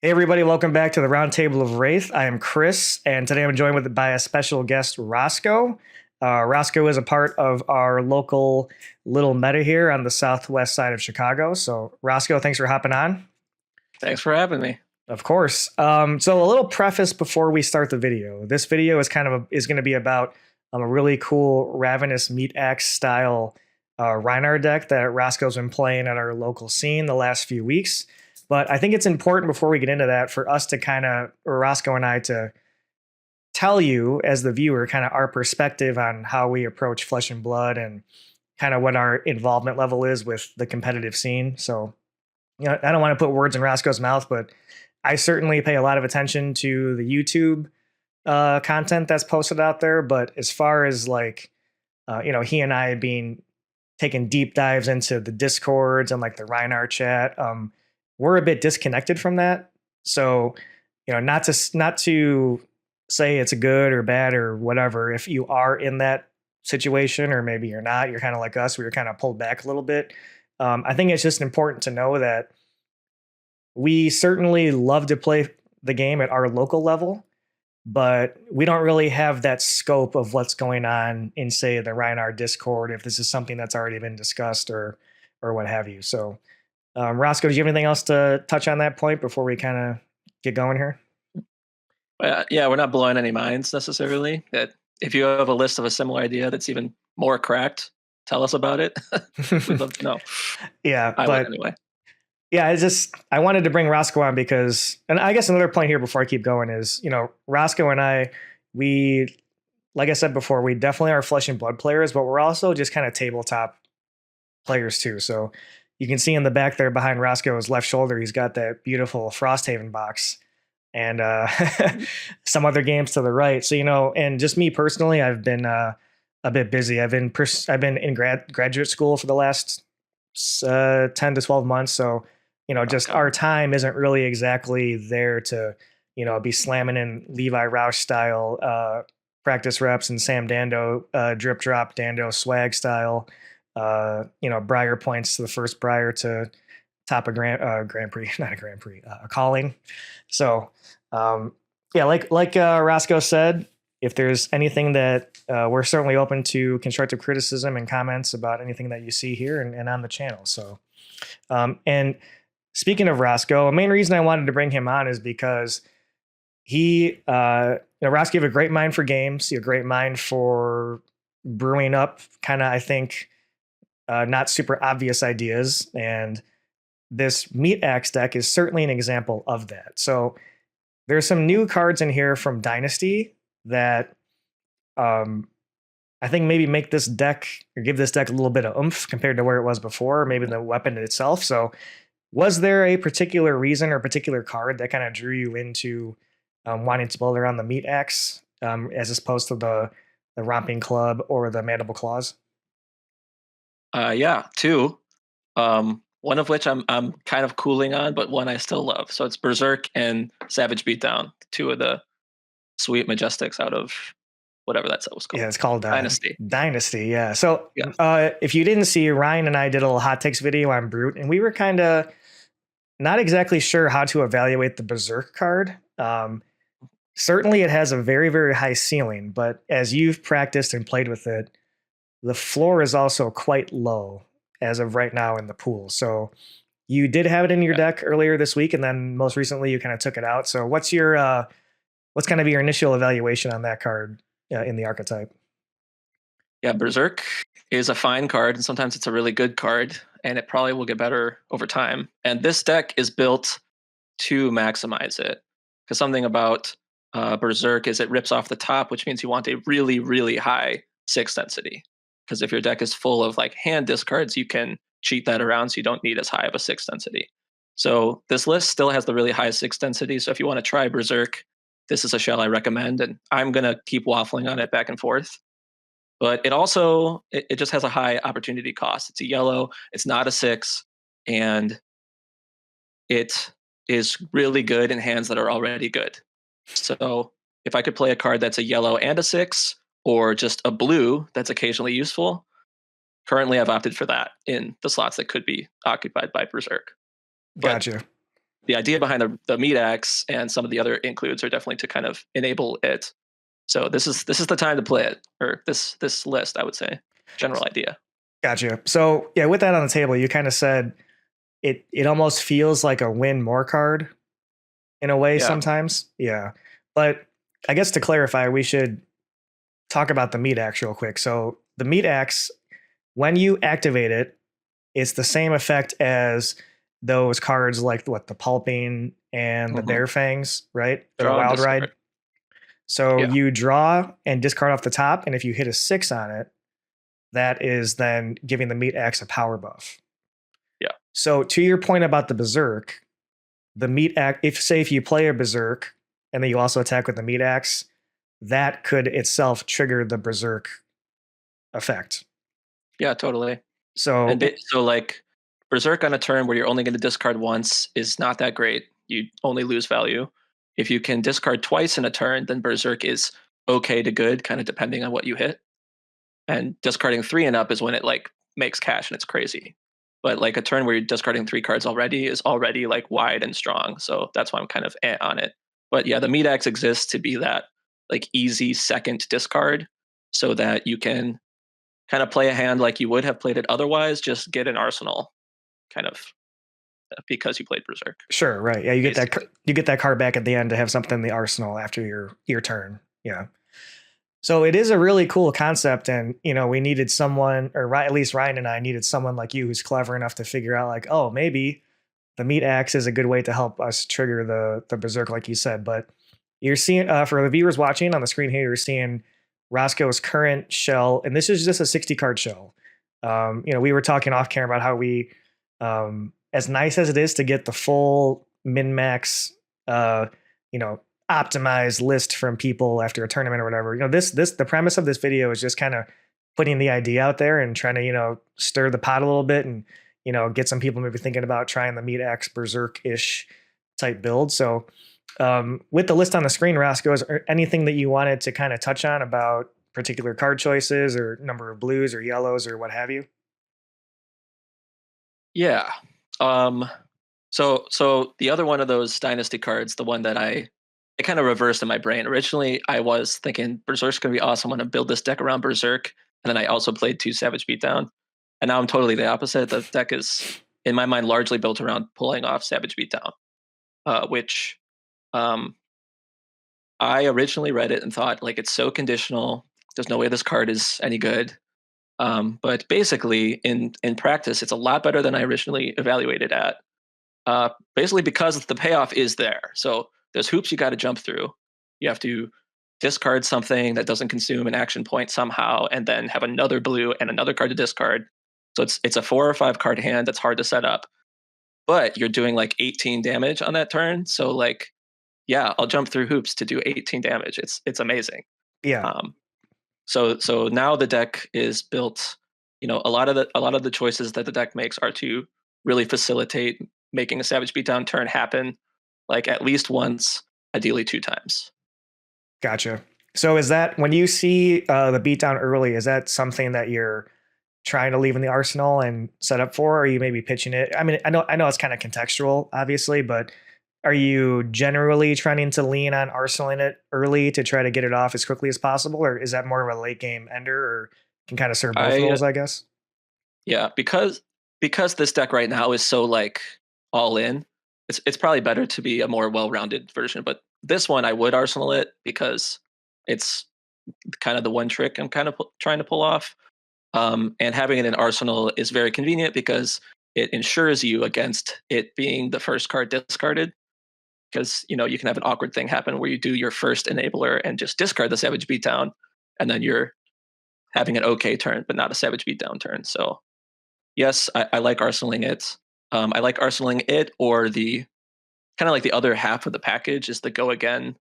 Hey everybody, welcome back to the Roundtable of Wraith. I am Chris, and today I'm joined by a special guest, Roscoe. Roscoe is a part of our local little meta here on the southwest side of Chicago. So, Roscoe, thanks for hopping on. Thanks for having me. Of course. So a little preface before we start the video. This video is is going to be about a really cool Ravenous Meataxe style Rhinar deck that Roscoe's been playing at our local scene the last few weeks. But I think it's important before we get into that for us to or Roscoe and I to tell you as the viewer kind of our perspective on how we approach Flesh and Blood and kind of what our involvement level is with the competitive scene. So, I don't want to put words in Roscoe's mouth, but I certainly pay a lot of attention to the YouTube content that's posted out there. But as far as he and I being taking deep dives into the Discords and like the Rhinar chat, we're a bit disconnected from that. So, not to say it's good or bad or whatever. If you are in that situation, or maybe you're not, you're kind of like us, we were kind of pulled back a little bit. I think it's just important to know that we certainly love to play the game at our local level, but we don't really have that scope of what's going on in, say, the Rhinar Discord, if this is something that's already been discussed or what have you. So, Roscoe, do you have anything else to touch on that point before we kind of get going here? Yeah, we're not blowing any minds necessarily. That if you have a list of a similar idea that's even more cracked, tell us about it. We'd love to know. Yeah, I would anyway. Yeah, I wanted to bring Roscoe on because, and I guess another point here before I keep going is, Roscoe and I, we, like I said before, we definitely are Flesh and Blood players, but we're also just kind of tabletop players too. So you can see in the back there behind Roscoe's left shoulder, he's got that beautiful Frosthaven box and some other games to the right. So, and just me personally, I've been a bit busy. I've been in graduate school for the last 10 to 12 months. So, just our time isn't really exactly there to, be slamming in Levi Roush style practice reps and Sam Dando drip drop Dando swag style. Briar points to the first Briar to top a Grand Prix, not a Grand Prix, a calling. So, like Roscoe said, if there's anything that we're certainly open to constructive criticism and comments about anything that you see here and on the channel. So, and speaking of Roscoe, a main reason I wanted to bring him on is because Roscoe have a great mind for games, a great mind for brewing up kind of, I think, not super obvious ideas. And this Meataxe deck is certainly an example of that. So there's some new cards in here from Dynasty that I think maybe make this deck or give this deck a little bit of oomph compared to where it was before, maybe the weapon itself. So was there a particular reason or particular card that kind of drew you into wanting to build around the Meataxe as opposed to the Romping Club or the Mandible Claws? Yeah, two. One of which I'm kind of cooling on, but one I still love. So it's Berserk and Savage Beatdown, two of the sweet Majestics out of whatever that set was called. Yeah, it's called Dynasty. Dynasty, yeah. So if you didn't see, Ryan and I did a little hot takes video on Brute, and we were kind of not exactly sure how to evaluate the Berserk card. Certainly it has a very, very high ceiling, but as you've practiced and played with it, the floor is also quite low as of right now in the pool. So you did have it in your deck earlier this week, and then most recently you kind of took it out. So what's kind of your initial evaluation on that card in the archetype? Yeah, Berserk is a fine card, and sometimes it's a really good card, and it probably will get better over time. And this deck is built to maximize it, because something about Berserk is it rips off the top, which means you want a really, really high 6 density. Because if your deck is full of like hand discards, you can cheat that around, so you don't need as high of a 6 density. So this list still has the really high 6 density. So if you want to try Berserk, this is a shell I recommend, and I'm going to keep waffling on it back and forth. But it also, it just has a high opportunity cost. It's a yellow, it's not a 6, and it is really good in hands that are already good. So if I could play a card that's a yellow and a 6, or just a blue that's occasionally useful, currently I've opted for that in the slots that could be occupied by Berserk. Gotcha. the idea behind the Meataxe and some of the other includes are definitely to kind of enable it. So this is the time to play it, or this list, I would say. General idea. Gotcha. So yeah, with that on the table, you kind of said it almost feels like a win more card in a way Yeah. sometimes. Yeah. But I guess to clarify, we should talk about the Meataxe real quick. So the Meataxe, when you activate it, it's the same effect as those cards like what the Pulping and the Mm-hmm. Bear Fangs, right? Or the Draw and Wild discard. Ride. So Yeah. you draw and discard off the top, and if you hit a 6 on it, that is then giving the Meataxe a power buff. Yeah. So to your point about the Berserk, the Meataxe, if you play a Berserk and then you also attack with the Meataxe, that could itself trigger the Berserk effect. Yeah, totally. So So like Berserk on a turn where you're only going to discard once is not that great. You only lose value. If you can discard twice in a turn, then Berserk is okay to good, kind of depending on what you hit. And discarding 3 and up is when it like makes cash and it's crazy. But like a turn where you're discarding 3 cards already is already like wide and strong. So that's why I'm kind of on it. But yeah, the Meataxe exists to be that like easy second discard so that you can kind of play a hand like you would have played it otherwise, just get an arsenal kind of because you played Berserk. sure, right. Yeah, you get Basically. that card back at the end to have something in the arsenal after your turn. Yeah. So it is a really cool concept, and we needed someone, or at least Ryan and I needed someone like you who's clever enough to figure out like, oh, maybe the Meataxe is a good way to help us trigger the Berserk, like you said. But you're seeing for the viewers watching on the screen here, you're seeing Roscoe's current shell, and this is just a 60 card shell. We were talking off camera about how we, as nice as it is to get the full min max, optimized list from people after a tournament or whatever. The premise of this video is just kind of putting the idea out there and trying to stir the pot a little bit and get some people maybe thinking about trying the Meataxe Berserk-ish type build. So with the list on the screen, Roscoe, is there anything that you wanted to kind of touch on about particular card choices or number of blues or yellows or what have you? Yeah. So the other one of those Dynasty cards, the one that it kind of reversed in my brain. Originally, I was thinking Berserk's going to be awesome. I'm going to build this deck around Berserk. And then I also played 2 Savage Beatdown. And now I'm totally the opposite. The deck is, in my mind, largely built around pulling off Savage Beatdown, which I originally read it and thought, like, it's so conditional. There's no way this card is any good. But basically, in practice, it's a lot better than I originally evaluated at. Basically, because the payoff is there. So there's hoops you got to jump through. You have to discard something that doesn't consume an action point somehow, and then have another blue and another card to discard. So it's a 4 or 5 card hand that's hard to set up. But you're doing like 18 damage on that turn. So like, yeah, I'll jump through hoops to do 18 damage. It's amazing. Yeah. So now the deck is built. A lot of the choices that the deck makes are to really facilitate making a Savage Beatdown turn happen, like at least once, ideally 2 times. Gotcha. So is that when you see the beatdown early, is that something that you're trying to leave in the arsenal and set up for? Or are you maybe pitching it? I mean, I know it's kind of contextual, obviously, but are you generally trying to lean on arsenaling it early to try to get it off as quickly as possible? Or is that more of a late game ender or can kind of serve both roles, I guess? Yeah, because this deck right now is so like all in, it's probably better to be a more well-rounded version. But this one I would arsenal it because it's kind of the one trick I'm kind of trying to pull off. And having it in arsenal is very convenient because it ensures you against it being the first card discarded. Because you can have an awkward thing happen where you do your first enabler and just discard the Savage Beatdown, and then you're having an okay turn, but not a Savage Beatdown turn. So yes, I like arsenaling it. I like arsenaling it, or the kind of like the other half of the package is the go again,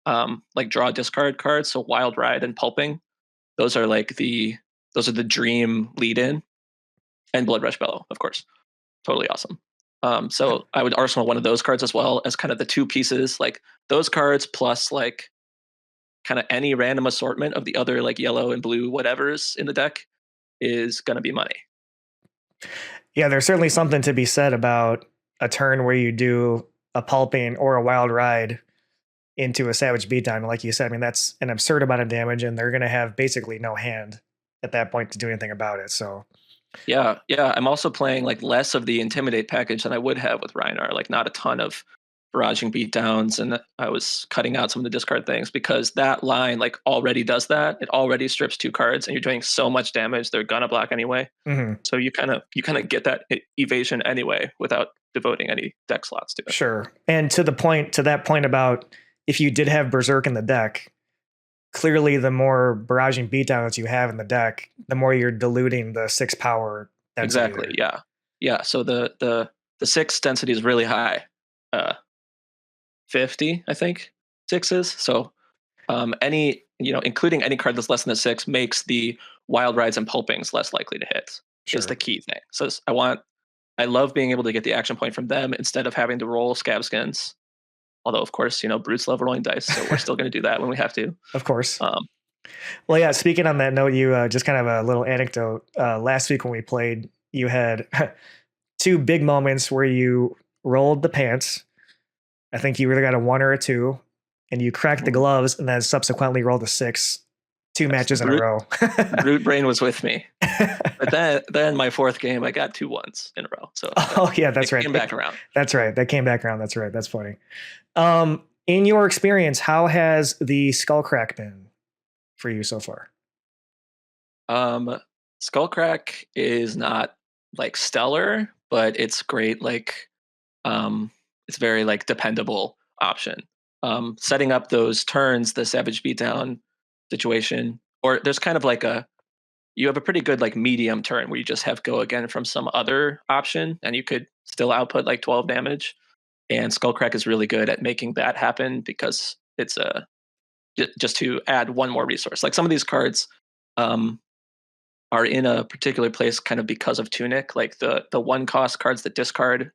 like draw discard cards. So Wild Ride and Pulping, those are the dream lead in, and Blood Rush Bellow, of course, totally awesome. So I would arsenal one of those cards as well as kind of the 2 pieces, like those cards plus like kind of any random assortment of the other like yellow and blue whatever's in the deck is going to be money. Yeah, there's certainly something to be said about a turn where you do a pulping or a wild ride into a savage beatdown. Like you said, I mean, that's an absurd amount of damage, and they're going to have basically no hand at that point to do anything about it. So, Yeah, yeah. I'm also playing like less of the intimidate package than I would have with Rhinar. Like not a ton of barraging beatdowns, and I was cutting out some of the discard things because that line like already does that. It already strips 2 cards, and you're doing so much damage. They're gonna block anyway. mhm, So you kind of get that evasion anyway without devoting any deck slots to it. sure. And to that point about if you did have Berserk in the deck, clearly the more barraging beatdowns you have in the deck, the more you're diluting the 6 power density Exactly. there. Yeah. Yeah. So the 6 density is really high. 50, I think 6 is. So any including any card that's less than a 6 makes the wild rides and pulpings less likely to hit is Sure. the key thing. So I love being able to get the action point from them instead of having to roll scab skins. Although of course, brutes love rolling dice, so we're still going to do that when we have to. Of course. Um, Well, yeah, speaking on that note, you just kind of a little anecdote. Last week when we played, you had 2 big moments where you rolled the pants. I think you either got a 1 or a 2, and you cracked the gloves, and then subsequently rolled a 6, 2 matches in a row. Brute brain was with me, but then my 4th game I got 2 1s in a row. So Oh yeah, that's right. Came back around. That's right. That came back around. That's right. That's funny. In your experience, how has the Skullcrack been for you so far? Skullcrack is not like stellar, but it's great. Like, it's very like dependable option. Setting up those turns, the Savage Beatdown situation, or there's kind of like you have a pretty good like medium turn where you just have go again from some other option, and you could still output like 12 damage. And Skullcrack is really good at making that happen because it's just to add one more resource. Like some of these cards, um, are in a particular place kind of because of Tunic, like the 1 cost cards that discard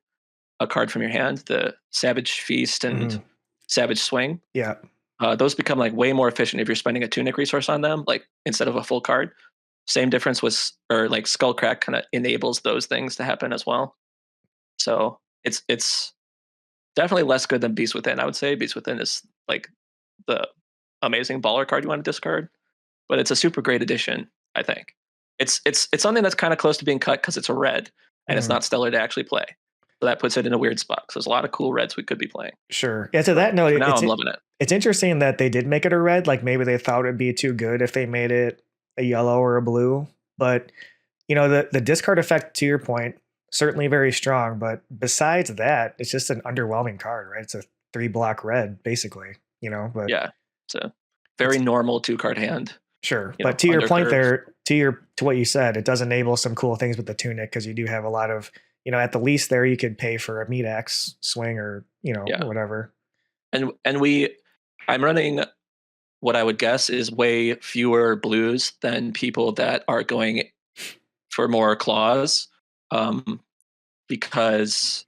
a card from your hand, the Savage Feast and Mhm. Savage Swing. Yeah. Those become like way more efficient if you're spending a Tunic resource on them, like instead of a full card. Same difference with, or like Skullcrack kind of enables those things to happen as well. So it's definitely less good than Beast Within. I would say Beast Within is like the amazing baller card you want to discard, but it's a super great addition. I think it's something that's kind of close to being cut because it's a red and it's Mhm. not stellar to actually play. So that puts it in a weird spot. So there's a lot of cool reds we could be playing. Sure. Yeah. To So that note, for now, I'm loving it. it's interesting that they did make it a red. Like maybe they thought it'd be too good if they made it a yellow or a blue. But the discard effect, to your point, certainly very strong. But besides that, it's just an underwhelming card, right? It's a 3 block red, basically. But Yeah, it's a very it's normal 2 card hand. sure. But to your Under point curve. there, to what you said, it does enable some cool things with the tunic because you do have a lot of, at the least there you could pay for a meat axe swing or Yeah, whatever. and I'm running what I would guess is way fewer blues than people that are going for more claws, um, because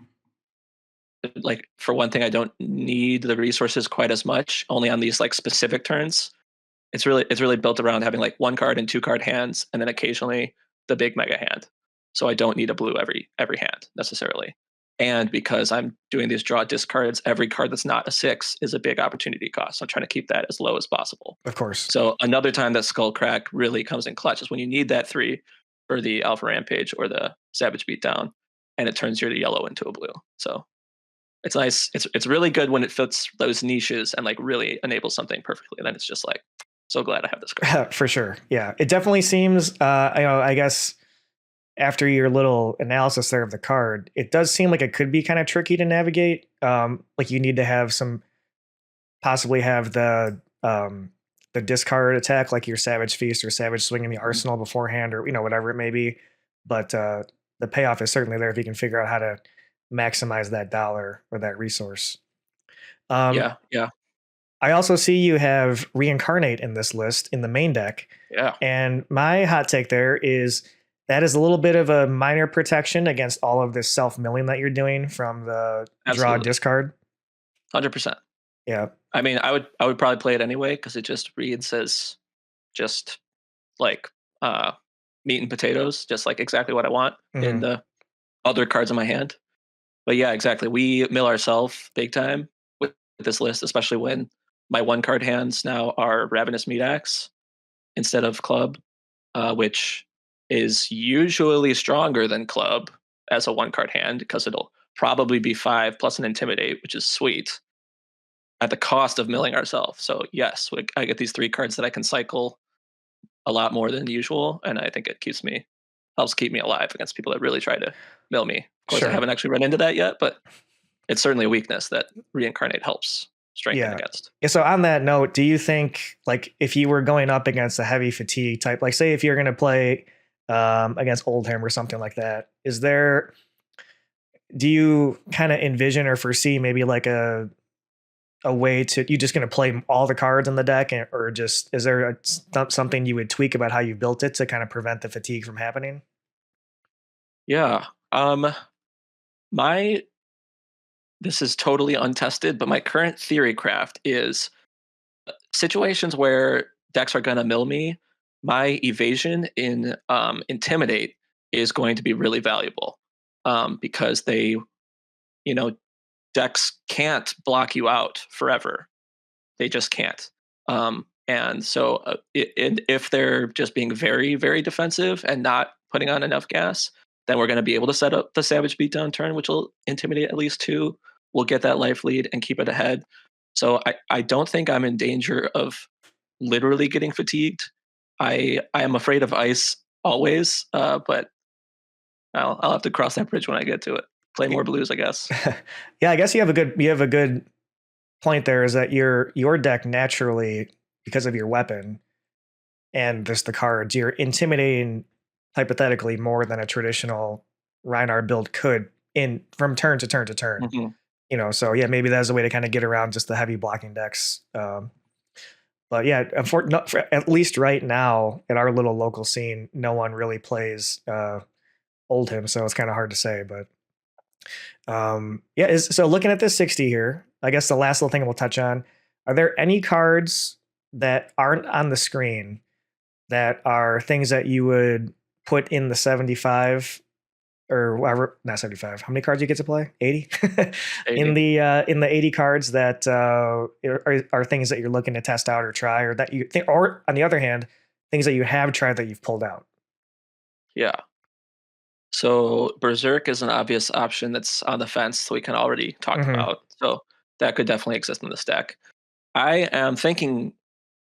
like for one thing, I don't need the resources quite as much. Only on these like specific turns. It's really built around having like 1 card and 2 card hands, and then occasionally the big mega hand. So I don't need a blue every hand necessarily. And because I'm doing these draw discards, every card that's not a 6 is a big opportunity cost. So I'm trying to keep that as low as possible. Of course. So another time that Skullcrack really comes in clutch is when you need that 3 for the Alpha Rampage or the Savage Beatdown, and it turns your yellow into a blue. So it's nice. It's really good when it fits those niches and like really enables something perfectly. And then it's just like, so glad I have this card. For sure. Yeah. It definitely seems, I guess after your little analysis there of the card, it does seem like it could be kind of tricky to navigate. Like you need to have possibly have the discard attack, like your Savage Feast or Savage Swing in the arsenal beforehand, or whatever it may be. But the payoff is certainly there if you can figure out how to maximize that dollar or that resource. Um, Yeah, yeah, I also see you have Reincarnate in this list in the main deck. yeah. And my hot take there is that is a little bit of a minor protection against all of this self milling that you're doing from the draw Absolutely, discard. 100%. Yeah. I mean, I would probably play it anyway because it just reads as just like meat and potatoes, just like exactly what I want in Hmm. the other cards in my hand. But yeah, exactly. We mill ourselves big time with this list, especially when my one card hands now are Ravenous Meataxe instead of Club, which is usually stronger than Club as a one card hand because it'll probably be 5 plus an Intimidate, which is sweet at the cost of milling ourselves. So yes, I get these 3 cards that I can cycle a lot more than usual, and I think it helps keep me alive against people that really try to mill me. Of course, I Sure. haven't actually run into that yet, but it's certainly a weakness that Reincarnate helps strengthen Yeah. against. Yeah. So on that note, do you think like if you were going up against a heavy fatigue type, like say if you're going to play against Oldham or something like that, do you kind of envision or foresee maybe like a way to you just going to play all the cards in the deck, or just is there something you would tweak about how you built it to kind of prevent the fatigue from happening? Yeah. My This is totally untested, but my current theory craft is situations where decks are going to mill me. My evasion in Intimidate is going to be really valuable because you know, decks can't block you out forever. They just can't. And so, if they're just being very, very defensive and not putting on enough gas, then we're going to be able to set up the Savage Beatdown turn, which will intimidate at least 2. We'll get that life lead and keep it ahead. So I don't think I'm in danger of literally getting fatigued. I am afraid of ice always, but I'll have to cross that bridge when I get to it. Play more blues, I guess. Yeah, I guess you have a good point there, is that your deck naturally, because of your weapon and just the cards, you're intimidating hypothetically more than a traditional Rhinar build could in from turn to turn to turn. Mhm. So yeah, maybe that's a way to kind of get around just the heavy blocking decks. But yeah, at least right now in our little local scene, no one really plays Oldhim, so it's kind of hard to say. But yeah, so looking at this 60 here, I guess the last little thing we'll touch on: are there any cards that aren't on the screen that are things that you would put in the 75, or whatever, not 75? How many cards you get to play? 80 in the 80 cards that are things that you're looking to test out or try, or that you think, or on the other hand, things that you have tried that you've pulled out. Yeah. So Berserk is an obvious option that's on the fence, so we can already talk Hmm. about. So that could definitely exist in this deck. I am thinking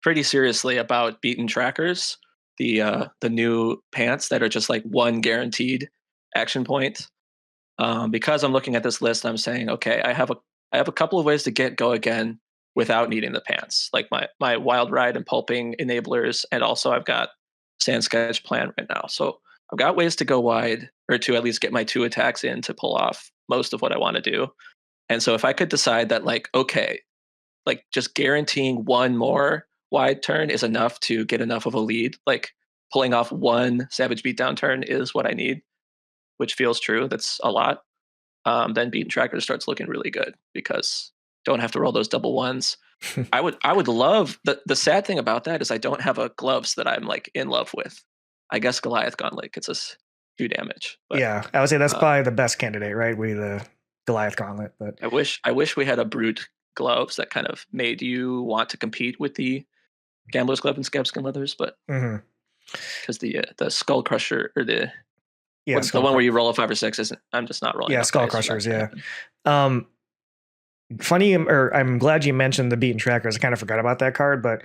pretty seriously about beaten trackers, the new pants that are just like one guaranteed action point. Because I'm looking at this list, I'm saying, okay, I have a couple of ways to get go again without needing the pants, like my wild ride and pulping enablers, and also I've got sand sketch plan right now. So I've got ways to go wide, or to at least get my 2 attacks in to pull off most of what I want to do. And so if I could decide that, like, okay, like just guaranteeing one more wide turn is enough to get enough of a lead, like pulling off one Savage Beatdown turn is what I need, which feels true. That's a lot. Then Beaten Tracker starts looking really good because don't have to roll those double ones. I would love the sad thing about that is I don't have a gloves that I'm like in love with. I guess Goliath Gauntlet gets us 2 damage, but Yeah, I would say that's uh, probably the best candidate, right? The Goliath Gauntlet, but I wish we had a brute gloves that kind of made you want to compete with the Gambler's Glove and Scabskin leathers, but mhm. because the Skull Crusher, or Yeah, the one where you roll a 5 or 6 isn't. I'm just not rolling Yeah, enough Skull dice for that Crushers. to Yeah. happen. Um, Funny, or I'm glad you mentioned the beaten trackers. I kind of forgot about that card, but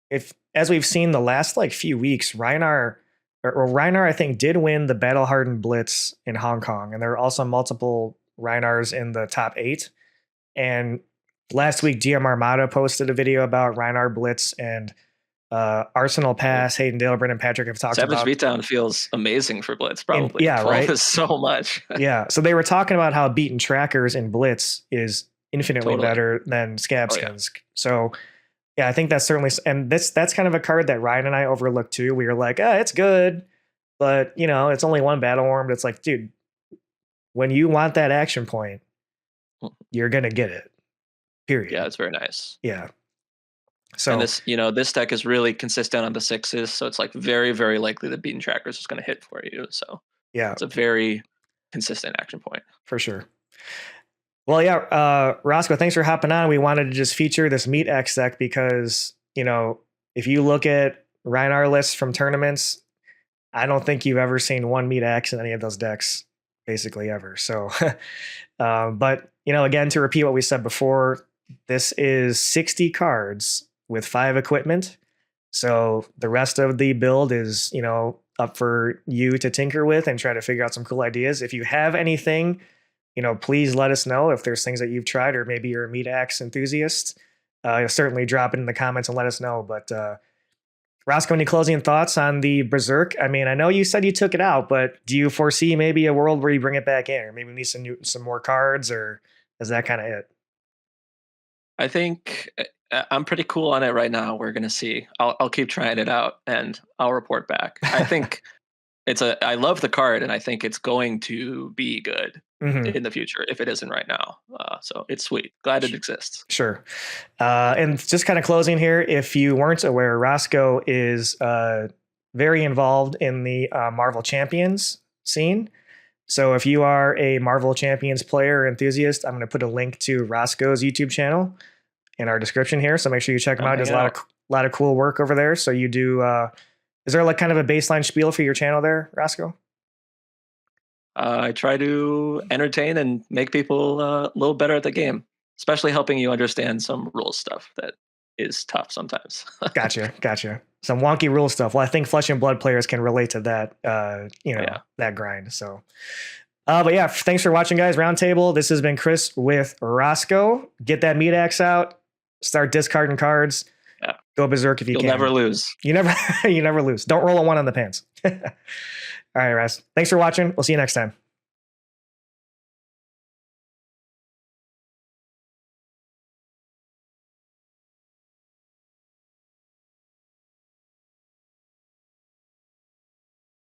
if as we've seen the last like few weeks, Rhinar, I think, did win the Battle Hardened Blitz in Hong Kong, and there are also multiple Rhinars in the top 8. And last week, GM Armada posted a video about Rhinar Blitz, and Arsenal Right. Pass, Hayden Dale, Brendan Patrick have talked Savage about. Beatdown feels amazing for Blitz, And probably. yeah, 12 right. is so much. Yeah. So they were talking about how beaten trackers in Blitz is infinitely Totally. better than scab Oh, yeah. skins. So yeah, I think that's certainly, and that's kind of a card that Ryan and I overlooked too. We were like, it's good, but it's only one battle worm. But it's like, dude, when you want that action point, Mm. you're gonna get it. Yeah, Period. it's very nice. Yeah. And So this deck is really consistent on the 6s, so it's like very, very likely the Beaten Trackers is going to hit for you. So yeah, it's a very consistent action point. For sure. Well, yeah, Roscoe, thanks for hopping on. We wanted to just feature this Meataxe deck because, if you look at Rhinar lists from tournaments, I don't think you've ever seen one Meataxe in any of those decks, basically ever. So, but, again, to repeat what we said before, this is 60 cards with 5 equipment. So the rest of the build is, up for you to tinker with and try to figure out some cool ideas. If you have anything, please let us know if there's things that you've tried, or maybe you're a Meataxe enthusiast. Certainly drop it in the comments and let us know. But Roscoe, any closing thoughts on the Berserk? I mean, I know you said you took it out, but do you foresee maybe a world where you bring it back in, or maybe we need some more cards, or is that kind of it? I think I'm pretty cool on it right now. We're gonna see. I'll keep trying it out and I'll report back. I think I love the card, and I think it's going to be good in the future if it isn't right now. So it's sweet. Glad it exists. Sure. And just kind of closing here, if you weren't aware, Roscoe is very involved in the Marvel Champions scene. So if you are a Marvel Champions player or enthusiast, I'm going to put a link to Roscoe's YouTube channel in our description here. So make sure you check him out. He does a lot of cool work over there. So you do, is there like kind of a baseline spiel for your channel there, Roscoe? I try to entertain and make people a little better at the game, especially helping you understand some rules stuff that is tough sometimes. Gotcha. Some wonky rule stuff. Well, I think Flesh and Blood players can relate to that, that grind. So, but yeah, thanks for watching, guys. Roundtable. This has been Chris with Roscoe. Get that Meataxe out. Start discarding cards. Yeah. Go berserk if you can. You'll never lose. You never lose. Don't roll a 1 on the pants. All right, Raz. Thanks for watching. We'll see you next time.